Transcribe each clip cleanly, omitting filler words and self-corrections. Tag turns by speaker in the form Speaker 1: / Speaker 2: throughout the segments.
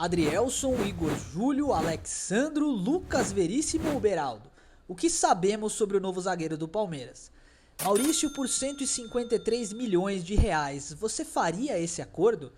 Speaker 1: Adrielson, Igor Júlio, Alexandro, Lucas Veríssimo ou Beraldo? O que sabemos sobre o novo zagueiro do Palmeiras? Maurício por 153 milhões de reais. Você faria esse acordo?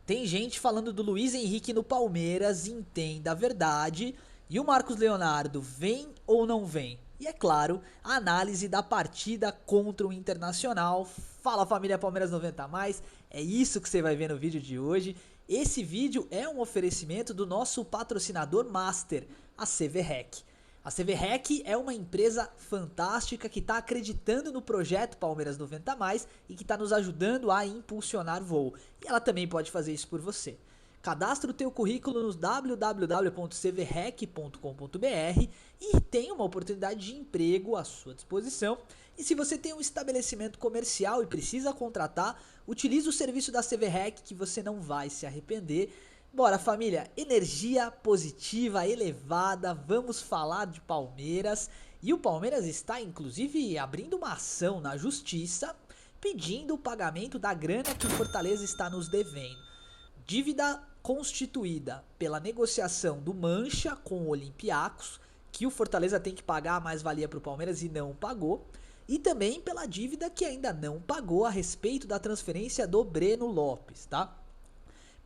Speaker 1: Tem gente falando do Luiz Henrique no Palmeiras, entenda a verdade. E o Marcos Leonardo, vem ou não vem? E é claro, a análise da partida contra o Internacional. Fala família Palmeiras 90+, é isso que você vai ver no vídeo de hoje. Esse vídeo é um oferecimento do nosso patrocinador master, a CVREC. A CVREC é uma empresa fantástica que está acreditando no projeto Palmeiras 90+, e que está nos ajudando a impulsionar voo. E ela também pode fazer isso por você. Cadastre o teu currículo no www.cvrec.com.br e tenha uma oportunidade de emprego à sua disposição. E se você tem um estabelecimento comercial e precisa contratar, utilize o serviço da CVREC que você não vai se arrepender. Bora família, energia positiva, elevada, vamos falar de Palmeiras. E o Palmeiras está inclusive abrindo uma ação na justiça pedindo o pagamento da grana que o Fortaleza está nos devendo. Dívida constituída pela negociação do Mancha com o Olympiacos, que o Fortaleza tem que pagar a mais-valia para o Palmeiras e não pagou, e também pela dívida que ainda não pagou a respeito da transferência do Breno Lopes, tá?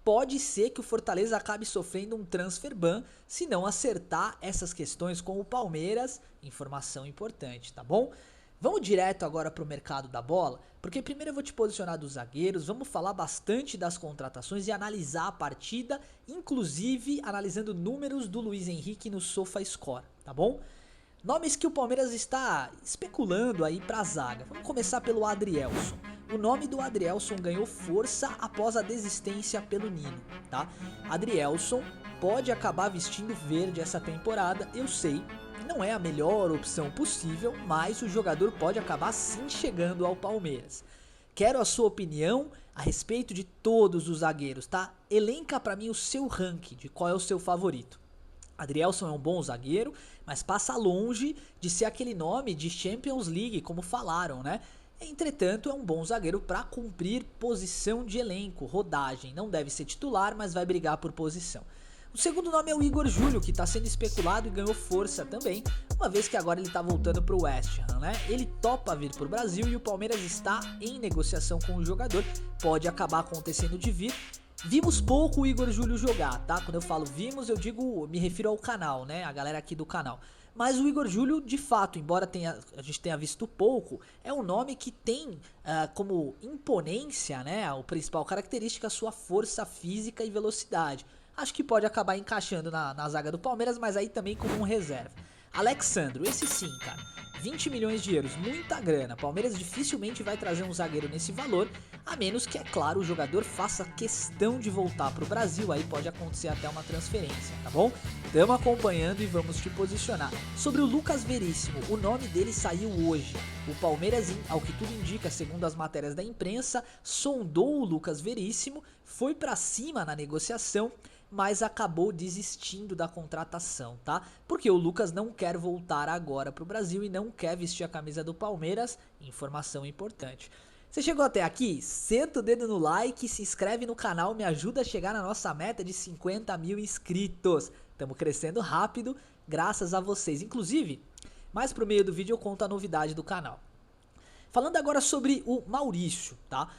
Speaker 1: Pode ser que o Fortaleza acabe sofrendo um transfer ban se não acertar essas questões com o Palmeiras, informação importante, tá bom? Vamos direto agora para o mercado da bola, porque primeiro eu vou te posicionar dos zagueiros, vamos falar bastante das contratações e analisar a partida, inclusive analisando números do Luiz Henrique no SofaScore, tá bom? Nomes que o Palmeiras está especulando aí para a zaga. Vamos começar pelo Adrielson. O nome do Adrielson ganhou força após a desistência pelo Nino, tá? Adrielson pode acabar vestindo verde essa temporada, eu sei. Não é a melhor opção possível, mas o jogador pode acabar sim chegando ao Palmeiras. Quero a sua opinião a respeito de todos os zagueiros, tá? Elenca pra mim o seu ranking de qual é o seu favorito. Adrielson é um bom zagueiro, mas passa longe de ser aquele nome de Champions League, como falaram, né? Entretanto, é um bom zagueiro para cumprir posição de elenco, rodagem. Não deve ser titular, mas vai brigar por posição. O segundo nome é o Igor Júlio, que está sendo especulado e ganhou força também, uma vez que agora ele está voltando para o West Ham, né? Ele topa vir para o Brasil e o Palmeiras está em negociação com o jogador, pode acabar acontecendo de vir. Vimos pouco o Igor Júlio jogar, tá? Quando eu falo vimos, me refiro ao canal, né? A galera aqui do canal. Mas o Igor Júlio, de fato, embora a gente tenha visto pouco, é um nome que tem como imponência, né? A principal característica, a sua força física e velocidade. Acho que pode acabar encaixando na zaga do Palmeiras, mas aí também como um reserva. Alexandro, esse sim, cara. 20 milhões de euros, muita grana. Palmeiras dificilmente vai trazer um zagueiro nesse valor, a menos que, é claro, o jogador faça questão de voltar pro Brasil. Aí pode acontecer até uma transferência, tá bom? Tamo acompanhando e vamos te posicionar. Sobre o Lucas Veríssimo, o nome dele saiu hoje. O Palmeiras, ao que tudo indica, segundo as matérias da imprensa, sondou o Lucas Veríssimo, foi pra cima na negociação, mas acabou desistindo da contratação, tá? Porque o Lucas não quer voltar agora pro Brasil e não quer vestir a camisa do Palmeiras, informação importante. Você chegou até aqui? Senta o dedo no like, se inscreve no canal, me ajuda a chegar na nossa meta de 50 mil inscritos. Estamos crescendo rápido, graças a vocês. Inclusive, mais pro meio do vídeo eu conto a novidade do canal. Falando agora sobre o Maurício, tá?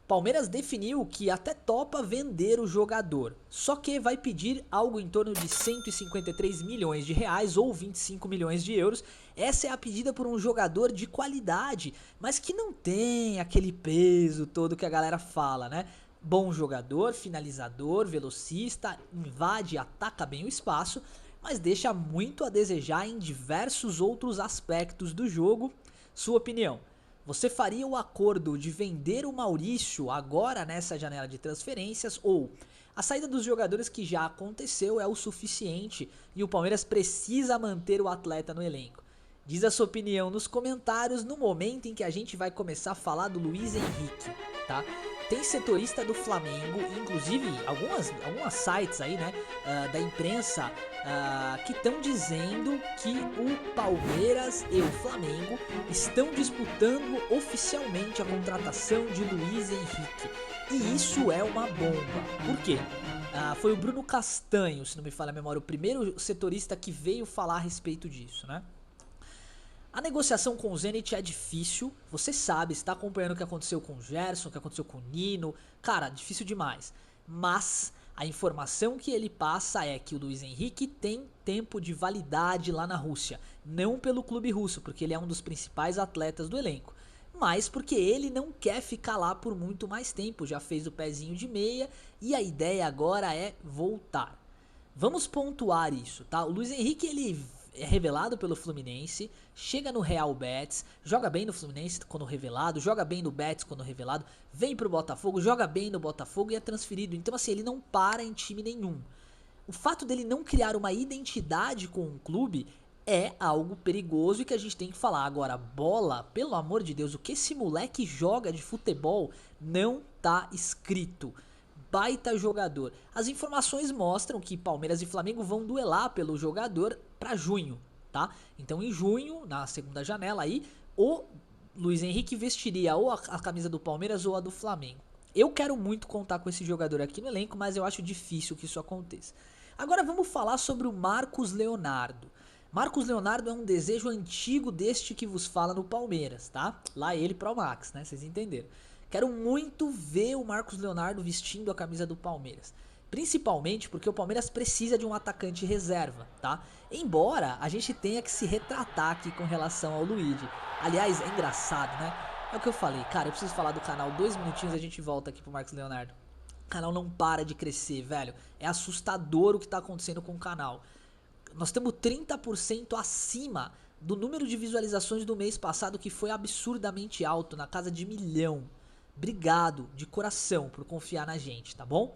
Speaker 1: Palmeiras definiu que até topa vender o jogador, só que vai pedir algo em torno de 153 milhões de reais ou 25 milhões de euros. Essa é a pedida por um jogador de qualidade, mas que não tem aquele peso todo que a galera fala, né? Bom jogador, finalizador, velocista, invade, ataca bem o espaço, mas deixa muito a desejar em diversos outros aspectos do jogo. Sua opinião? Você faria o acordo de vender o Maurício agora nessa janela de transferências ou a saída dos jogadores que já aconteceu é o suficiente e o Palmeiras precisa manter o atleta no elenco? Diz a sua opinião nos comentários no momento em que a gente vai começar a falar do Luiz Henrique, tá? Tem setorista do Flamengo, inclusive algumas sites aí, né, da imprensa, que estão dizendo que o Palmeiras e o Flamengo estão disputando oficialmente a contratação de Luiz Henrique. E isso é uma bomba. Por quê? Foi o Bruno Castanho, se não me falha a memória, o primeiro setorista que veio falar a respeito disso, né? A negociação com o Zenit é difícil, você sabe, está acompanhando o que aconteceu com o Gerson, o que aconteceu com o Nino, cara, difícil demais. Mas a informação que ele passa é que o Luiz Henrique tem tempo de validade lá na Rússia, não pelo clube russo, porque ele é um dos principais atletas do elenco, mas porque ele não quer ficar lá por muito mais tempo, já fez o pezinho de meia e a ideia agora é voltar. Vamos pontuar isso, tá? O Luiz Henrique, ele é revelado pelo Fluminense, chega no Real Betis, joga bem no Fluminense quando revelado, joga bem no Betis quando revelado, vem pro Botafogo, joga bem no Botafogo e é transferido. Então assim, ele não para em time nenhum. O fato dele não criar uma identidade com um clube é algo perigoso e que a gente tem que falar. Agora, bola, pelo amor de Deus, o que esse moleque joga de futebol não tá escrito. Baita jogador. As informações mostram que Palmeiras e Flamengo vão duelar pelo jogador para junho, tá? Então em junho, na segunda janela aí, o Luiz Henrique vestiria ou a camisa do Palmeiras ou a do Flamengo. Eu quero muito contar com esse jogador aqui no elenco, mas eu acho difícil que isso aconteça. Agora vamos falar sobre o Marcos Leonardo. Marcos Leonardo é um desejo antigo deste que vos fala no Palmeiras, tá? Lá ele pro Max, né? Vocês entenderam. Quero muito ver o Marcos Leonardo vestindo a camisa do Palmeiras. Principalmente porque o Palmeiras precisa de um atacante reserva, tá? Embora a gente tenha que se retratar aqui com relação ao Luigi. Aliás, é engraçado, né? É o que eu falei, cara, eu preciso falar do canal 2 minutinhos e a gente volta aqui pro Marcos Leonardo. O canal não para de crescer, velho. É assustador o que tá acontecendo com o canal. Nós estamos 30% acima do número de visualizações do mês passado, que foi absurdamente alto, na casa de 1 milhão. Obrigado, de coração, por confiar na gente, tá bom?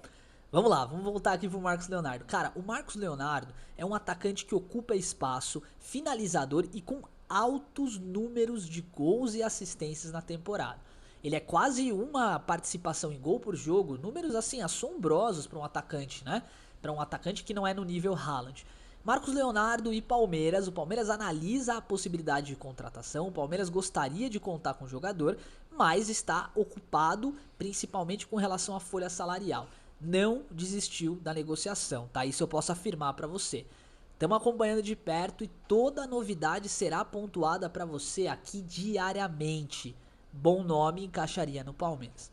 Speaker 1: Vamos lá, vamos voltar aqui pro Marcos Leonardo. Cara, o Marcos Leonardo é um atacante que ocupa espaço, finalizador e com altos números de gols e assistências na temporada. Ele é quase uma participação em gol por jogo, números assim assombrosos para um atacante, né? Para um atacante que não é no nível Haaland. Marcos Leonardo e Palmeiras. O Palmeiras analisa a possibilidade de contratação. O Palmeiras gostaria de contar com o jogador, mas está ocupado principalmente com relação à folha salarial. Não desistiu da negociação, tá? Isso eu posso afirmar para você. Estamos acompanhando de perto e toda novidade será pontuada para você aqui diariamente. Bom nome encaixaria no Palmeiras.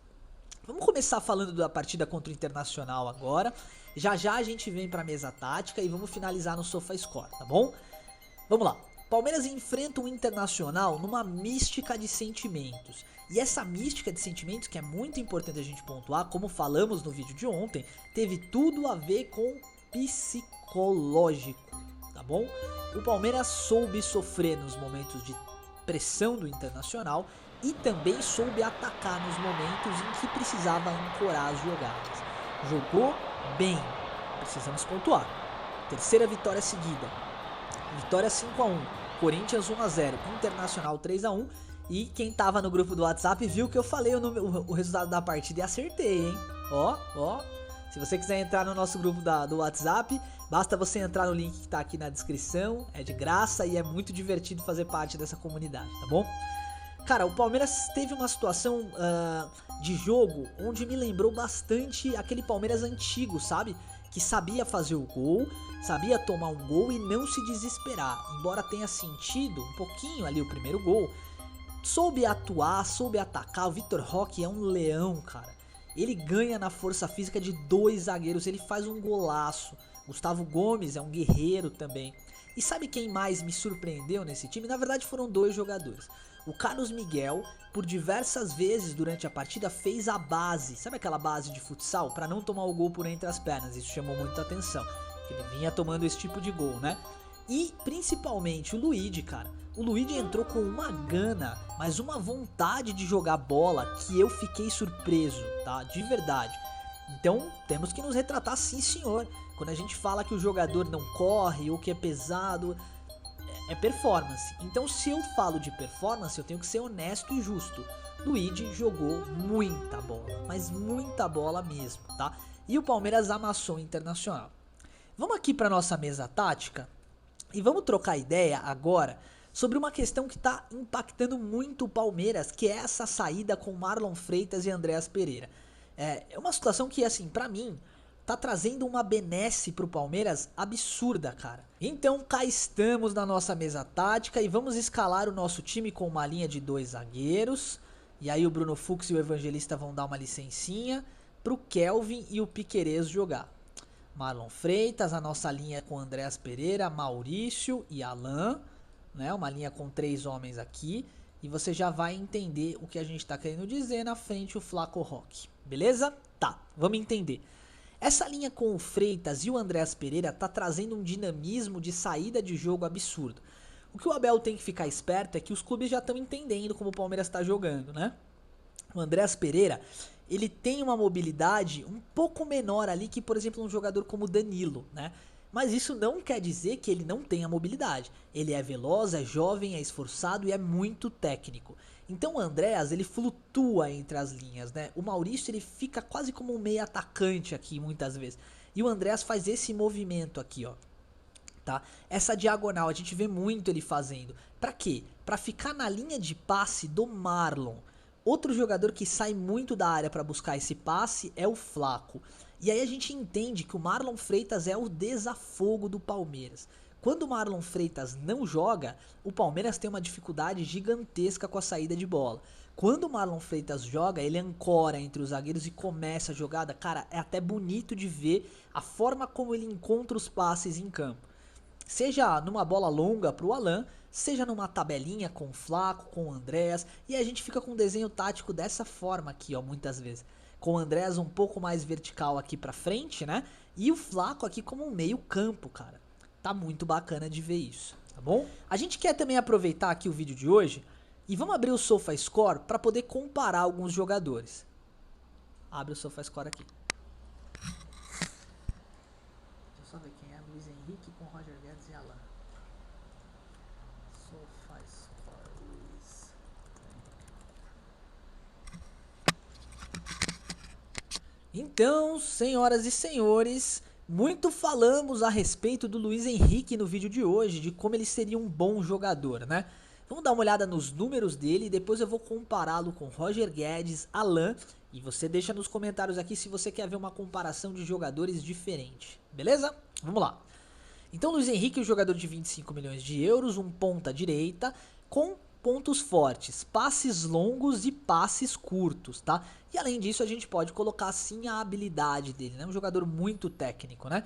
Speaker 1: Vamos começar falando da partida contra o Internacional agora. Já já a gente vem pra mesa tática e vamos finalizar no SofaScore, tá bom? Vamos lá. Palmeiras enfrenta o Internacional numa mística de sentimentos. E essa mística de sentimentos, que é muito importante a gente pontuar, como falamos no vídeo de ontem, teve tudo a ver com psicológico, tá bom? O Palmeiras soube sofrer nos momentos de pressão do Internacional e também soube atacar nos momentos em que precisava ancorar as jogadas. Jogou bem, precisamos pontuar. Terceira vitória seguida. Vitória 5-1, Corinthians 1-0, Internacional 3-1. E quem tava no grupo do WhatsApp viu que eu falei o resultado da partida e acertei, hein? Ó. Se você quiser entrar no nosso grupo do WhatsApp, basta você entrar no link que tá aqui na descrição. É de graça e é muito divertido fazer parte dessa comunidade, tá bom? Cara, o Palmeiras teve uma situação de jogo onde me lembrou bastante aquele Palmeiras antigo, sabe? Que sabia fazer o gol, sabia tomar um gol e não se desesperar. Embora tenha sentido um pouquinho ali o primeiro gol, soube atuar, soube atacar. O Vitor Roque é um leão, cara. Ele ganha na força física de 2 zagueiros, ele faz um golaço. Gustavo Gomes é um guerreiro também. E sabe quem mais me surpreendeu nesse time? Na verdade foram 2 jogadores. O Carlos Miguel, por diversas vezes durante a partida, fez a base. Sabe aquela base de futsal? Para não tomar o gol por entre as pernas. Isso chamou muita atenção. Ele vinha tomando esse tipo de gol, né? E principalmente o Luigi, cara. O Luigi entrou com uma gana, mas uma vontade de jogar bola que eu fiquei surpreso, tá? De verdade. Então temos que nos retratar, sim senhor. Quando a gente fala que o jogador não corre ou que é pesado, é performance. Então se eu falo de performance, eu tenho que ser honesto e justo. Luigi jogou muita bola, mas muita bola mesmo, tá? E o Palmeiras amassou o Internacional. Vamos aqui para nossa mesa tática e vamos trocar ideia agora sobre uma questão que está impactando muito o Palmeiras, que é essa saída com Marlon Freitas e Andreas Pereira. É uma situação que, assim, pra mim, tá trazendo uma benesse pro Palmeiras absurda, cara. Então cá estamos na nossa mesa tática e vamos escalar o nosso time com uma linha de 2 zagueiros. E aí o Bruno Fux e o Evangelista vão dar uma licencinha pro Kelvin e o Piquerez jogar. Marlon Freitas, a nossa linha com Andréas Pereira, Maurício e Alan, né? Uma linha com 3 homens aqui. E você já vai entender o que a gente tá querendo dizer na frente o Flaco Roque. Beleza? Tá, vamos entender. Essa linha com o Freitas e o Andréas Pereira tá trazendo um dinamismo de saída de jogo absurdo. O que o Abel tem que ficar esperto é que os clubes já estão entendendo como o Palmeiras tá jogando, né? O Andréas Pereira, ele tem uma mobilidade um pouco menor ali que, por exemplo, um jogador como o Danilo, né? Mas isso não quer dizer que ele não tenha mobilidade. Ele é veloz, é jovem, é esforçado e é muito técnico. Então o Andréas, ele flutua entre as linhas, né? O Maurício, ele fica quase como um meio atacante aqui muitas vezes. E o Andréas faz esse movimento aqui, ó. Tá? Essa diagonal, a gente vê muito ele fazendo. Pra quê? Pra ficar na linha de passe do Marlon. Outro jogador que sai muito da área pra buscar esse passe é o Flaco. E aí a gente entende que o Marlon Freitas é o desafogo do Palmeiras. Quando o Marlon Freitas não joga, o Palmeiras tem uma dificuldade gigantesca com a saída de bola. Quando o Marlon Freitas joga, ele ancora entre os zagueiros e começa a jogada. Cara, é até bonito de ver a forma como ele encontra os passes em campo. Seja numa bola longa pro Alan, seja numa tabelinha com o Flaco, com o Andréas. E a gente fica com um desenho tático dessa forma aqui, ó, muitas vezes. Com o Andréas um pouco mais vertical aqui pra frente, né? E o Flaco aqui como um meio campo, cara. Tá muito bacana de ver isso, tá bom? A gente quer também aproveitar aqui o vídeo de hoje e vamos abrir o SofaScore para poder comparar alguns jogadores. Abre o SofaScore aqui. Deixa eu só ver quem é. Luiz Henrique com Roger Guedes e Alan. SofaScore Luiz. Então, senhoras e senhores, muito falamos a respeito do Luiz Henrique no vídeo de hoje, de como ele seria um bom jogador, né? Vamos dar uma olhada nos números dele e depois eu vou compará-lo com Roger Guedes, Alan, e você deixa nos comentários aqui se você quer ver uma comparação de jogadores diferentes, beleza? Vamos lá. Então Luiz Henrique é um jogador de 25 milhões de euros, um ponta direita, com pontos fortes, passes longos e passes curtos, tá? E além disso a gente pode colocar sim a habilidade dele, né? Um jogador muito técnico, né?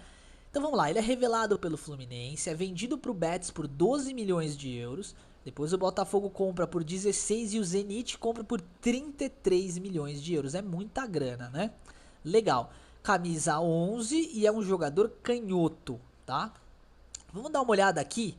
Speaker 1: Então vamos lá, ele é revelado pelo Fluminense, é vendido pro Betis por 12 milhões de euros, depois o Botafogo compra por 16 e o Zenit compra por 33 milhões de euros, é muita grana, né? Legal, camisa 11 e é um jogador canhoto, tá? Vamos dar uma olhada aqui.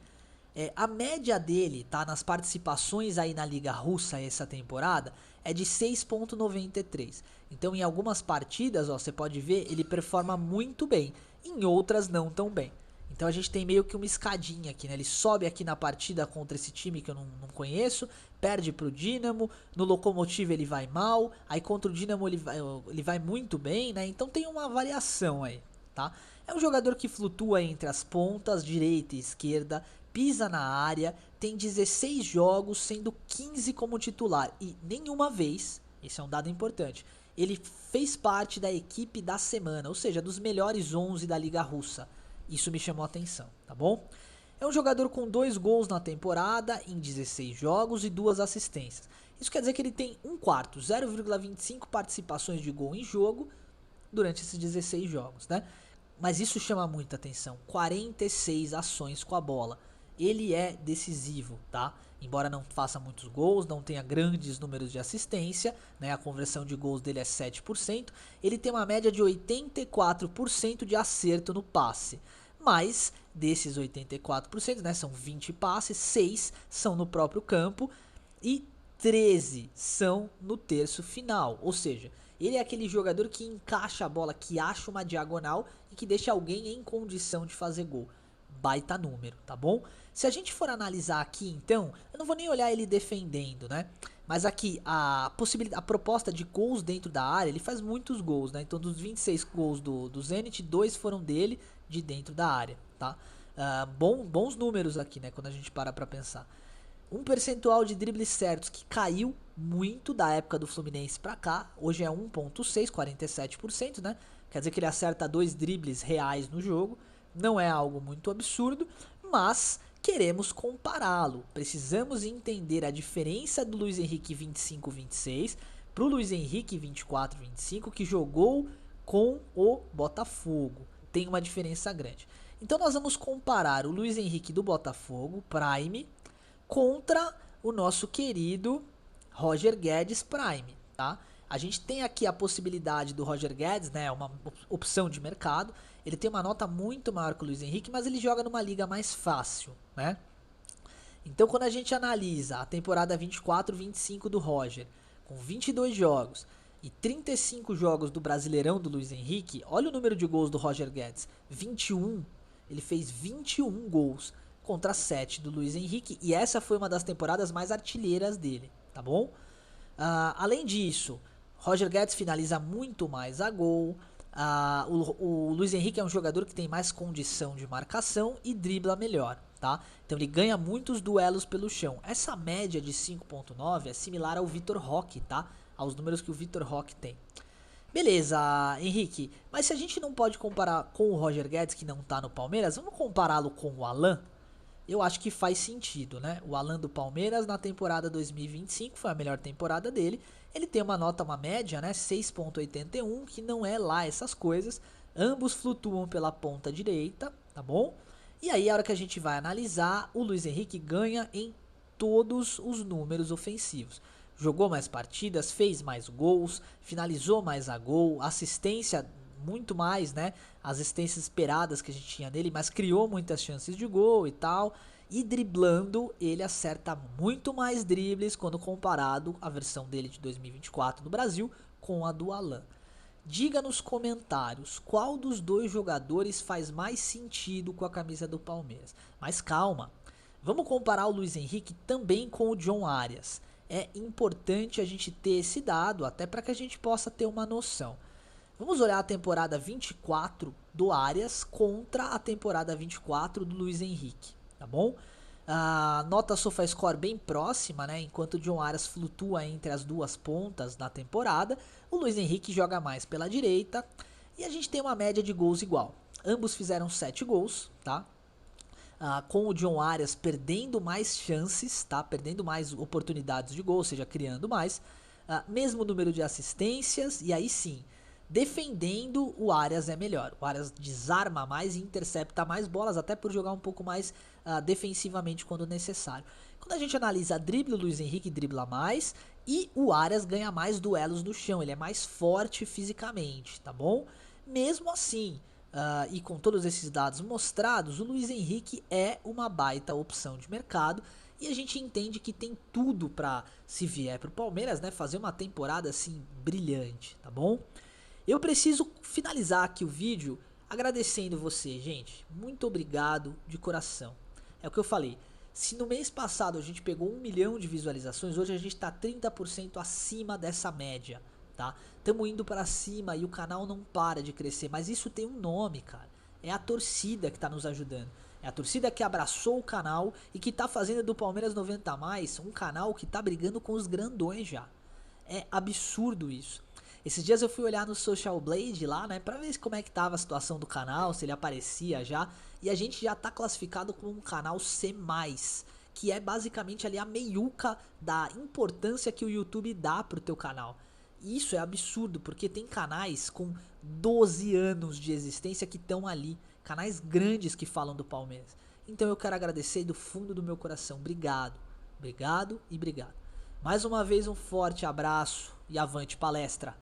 Speaker 1: A média dele, tá, nas participações aí na Liga Russa essa temporada é de 6.93. Então em algumas partidas, ó, você pode ver, ele performa muito bem, em outras não tão bem. Então a gente tem meio que uma escadinha aqui, né? Ele sobe aqui na partida contra esse time que eu não conheço, perde pro Dynamo, no Lokomotiv ele vai mal, aí contra o Dynamo ele vai muito bem, né? Então tem uma variação aí, tá? É um jogador que flutua entre as pontas, direita e esquerda, pisa na área, tem 16 jogos, sendo 15 como titular. E nenhuma vez, esse é um dado importante, ele fez parte da equipe da semana, ou seja, dos melhores 11 da Liga Russa. Isso me chamou a atenção, tá bom? É um jogador com 2 gols na temporada, em 16 jogos e 2 assistências. Isso quer dizer que ele tem 1/4, 0,25 participações de gol em jogo durante esses 16 jogos, né? Mas isso chama muita atenção, 46 ações com a bola. Ele é decisivo, tá? Embora não faça muitos gols, não tenha grandes números de assistência, né? A conversão de gols dele é 7%. Ele tem uma média de 84% de acerto no passe. Mas desses 84%, né? São 20 passes, 6 são no próprio campo e 13 são no terço final. Ou seja, ele é aquele jogador que encaixa a bola, que acha uma diagonal e que deixa alguém em condição de fazer gol. Baita número, tá bom? Se a gente for analisar aqui, então, eu não vou nem olhar ele defendendo, né? Mas aqui, a proposta de gols dentro da área, ele faz muitos gols, né? Então, dos 26 gols do Zenit, 2 foram dele de dentro da área, tá? Bons números aqui, né? Quando a gente para pra pensar. Um percentual de dribles certos que caiu muito da época do Fluminense pra cá. Hoje é 1.6, 47%, né? quer dizer que ele acerta 2 dribles reais no jogo, não é algo muito absurdo, mas queremos compará-lo, precisamos entender a diferença do Luiz Henrique 25-26 para o Luiz Henrique 24-25 que jogou com o Botafogo, tem uma diferença grande. Então nós vamos comparar o Luiz Henrique do Botafogo, Prime, contra o nosso querido Roger Guedes Prime, tá? A gente tem aqui a possibilidade do Roger Guedes, né, uma opção de mercado. Ele tem uma nota muito maior que o Luiz Henrique, mas ele joga numa liga mais fácil, né? Então quando a gente analisa a temporada 24-25 do Roger, com 22 jogos e 35 jogos do Brasileirão do Luiz Henrique, olha o número de gols do Roger Guedes, 21. Ele fez 21 gols contra 7 do Luiz Henrique e essa foi uma das temporadas mais artilheiras dele, tá bom? Além disso, Roger Guedes finaliza muito mais a gol. O Luiz Henrique é um jogador que tem mais condição de marcação e dribla melhor, tá? Então ele ganha muitos duelos pelo chão. Essa média de 5.9 é similar ao Vitor Roque, tá? Aos números que o Vitor Roque tem. Beleza, Henrique, mas se a gente não pode comparar com o Roger Guedes, que não tá no Palmeiras, vamos compará-lo com o Alan? Eu acho que faz sentido, né? O Alan do Palmeiras na temporada 2025 foi a melhor temporada dele. Ele tem uma nota, uma média, né? 6.81, que não é lá essas coisas. Ambos flutuam pela ponta direita, tá bom? E aí, a hora que a gente vai analisar, o Luiz Henrique ganha em todos os números ofensivos. Jogou mais partidas, fez mais gols, finalizou mais a gol, assistência muito mais, né? As assistências esperadas que a gente tinha nele, mas criou muitas chances de gol e tal. E driblando, ele acerta muito mais dribles quando comparado a versão dele de 2024 no Brasil com a do Alan. Diga nos comentários qual dos dois jogadores faz mais sentido com a camisa do Palmeiras. Mas calma, vamos comparar o Luiz Henrique também com o John Arias. É importante a gente ter esse dado, até para que a gente possa ter uma noção. Vamos olhar a temporada 24 do Arias contra a temporada 24 do Luiz Henrique, tá bom? A nota SofaScore bem próxima, né? Enquanto o John Arias flutua entre as duas pontas da temporada, o Luiz Henrique joga mais pela direita e a gente tem uma média de gols igual. Ambos fizeram 7 gols, tá? Com o John Arias perdendo mais chances, tá? Perdendo mais oportunidades de gol, ou seja, criando mais. Mesmo número de assistências e aí sim, defendendo, o Arias é melhor. O Arias desarma mais e intercepta mais bolas, até por jogar um pouco mais defensivamente quando necessário. Quando a gente analisa drible, o Luiz Henrique dribla mais e o Arias ganha mais duelos no chão. Ele é mais forte fisicamente, tá bom? Mesmo assim, e com todos esses dados mostrados, o Luiz Henrique é uma baita opção de mercado. E a gente entende que tem tudo para, se vier pro Palmeiras, né, fazer uma temporada assim brilhante, tá bom? Eu preciso finalizar aqui o vídeo agradecendo você, gente. Muito obrigado de coração. É o que eu falei. Se no mês passado a gente pegou 1 milhão de visualizações, hoje a gente está 30% acima dessa média, tá? Estamos indo para cima e o canal não para de crescer. Mas isso tem um nome, cara. É a torcida que está nos ajudando. É a torcida que abraçou o canal e que está fazendo do Palmeiras 90 Mais um canal que está brigando com os grandões já. É absurdo isso. Esses dias eu fui olhar no Social Blade lá, né, pra ver como é que tava a situação do canal, se ele aparecia já. E a gente já tá classificado como um canal C+, que é basicamente ali a meiuca da importância que o YouTube dá pro teu canal. E isso é absurdo, porque tem canais com 12 anos de existência que estão ali. Canais grandes que falam do Palmeiras. Então eu quero agradecer do fundo do meu coração. Obrigado, obrigado e obrigado. Mais uma vez um forte abraço e avante palestra.